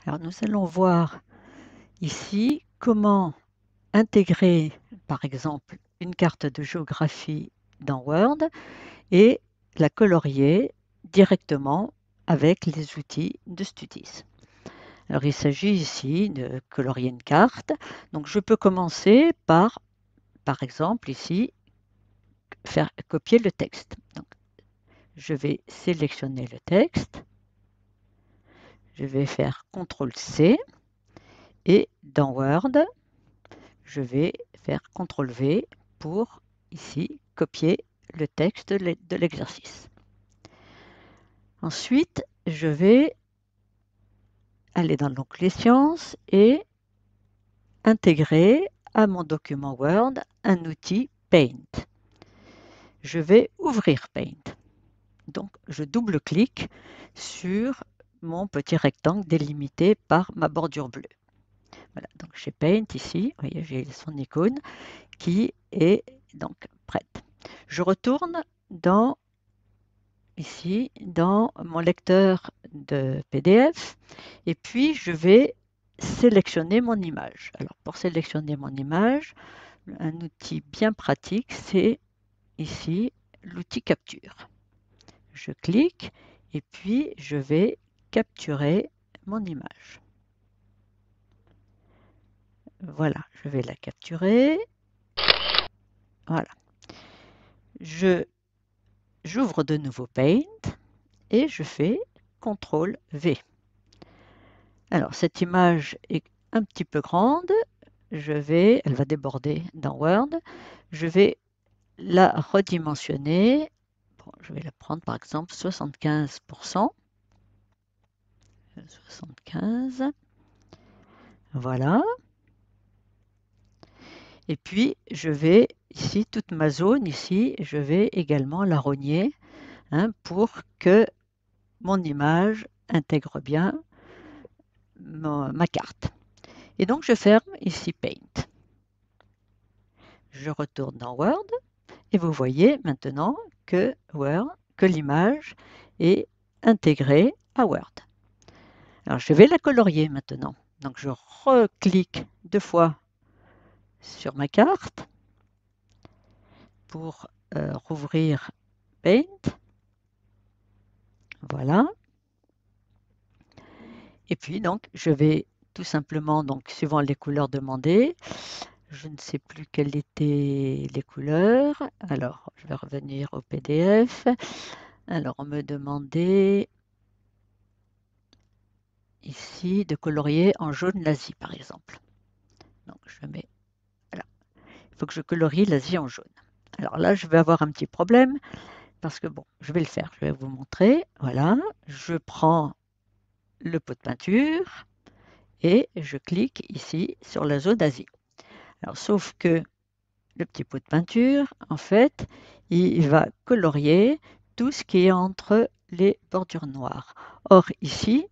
Alors nous allons voir ici comment intégrer par exemple une carte de géographie dans Word et la colorier directement avec les outils de Studies. Alors il s'agit ici de colorier une carte. Donc je peux commencer par exemple ici, faire copier le texte. Donc, je vais sélectionner le texte, je vais faire CTRL-C et dans Word, je vais faire CTRL-V pour ici copier le texte de l'exercice. Ensuite, je vais aller dans l'onglet Sciences et intégrer à mon document Word un outil Paint. Je vais ouvrir Paint. Donc, je double-clique sur mon petit rectangle délimité par ma bordure bleue. Voilà, donc j'ai Paint ici, vous voyez, j'ai son icône qui est donc prête. Je retourne ici dans mon lecteur de PDF et puis je vais sélectionner mon image. Alors pour sélectionner mon image, un outil bien pratique, c'est ici l'outil capture. Je clique et puis je vais capturer mon image. Voilà, je vais la capturer. Voilà. J'ouvre de nouveau Paint et je fais CTRL-V. Alors, cette image est un petit peu grande. Elle va déborder dans Word. Je vais la redimensionner. Bon, je vais la prendre par exemple 75%. 75. Voilà. Et puis, je vais ici, toute ma zone ici, je vais également la rogner pour que mon image intègre bien ma carte. Et donc, je ferme ici Paint. Je retourne dans Word et vous voyez maintenant que l'image est intégrée à Word. Alors, je vais la colorier maintenant. Donc, je reclique 2 fois sur ma carte pour rouvrir Paint. Voilà. Et puis, donc, je vais tout simplement, donc, suivant les couleurs demandées, je ne sais plus quelles étaient les couleurs. Alors, je vais revenir au PDF. Alors, on me demandait ici de colorier en jaune l'Asie, par exemple. Donc, je mets, voilà. Il faut que je colorie l'Asie en jaune. Alors là, je vais avoir un petit problème parce que, bon, je vais le faire. Je vais vous montrer. Voilà, je prends le pot de peinture et je clique ici sur la zone Asie. Alors, sauf que le petit pot de peinture, en fait, il va colorier tout ce qui est entre les bordures noires. Or, ici,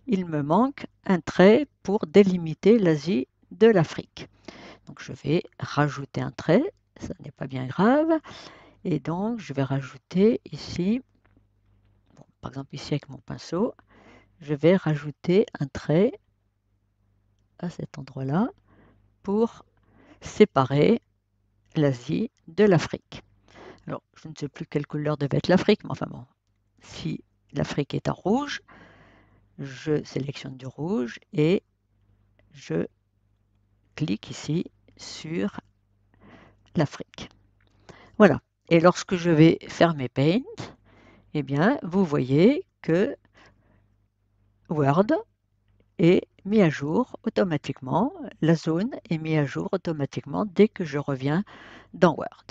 il me manque un trait pour délimiter l'Asie de l'Afrique. Donc, je vais rajouter un trait, ça n'est pas bien grave. Et donc, je vais rajouter ici, bon, par exemple ici avec mon pinceau, je vais rajouter un trait à cet endroit-là pour séparer l'Asie de l'Afrique. Alors, je ne sais plus quelle couleur devait être l'Afrique, mais enfin bon, si l'Afrique est en rouge, je sélectionne du rouge et je clique ici sur l'Afrique. Voilà. Et lorsque je vais fermer Paint, eh bien, vous voyez que Word est mis à jour automatiquement. La zone est mise à jour automatiquement dès que je reviens dans Word.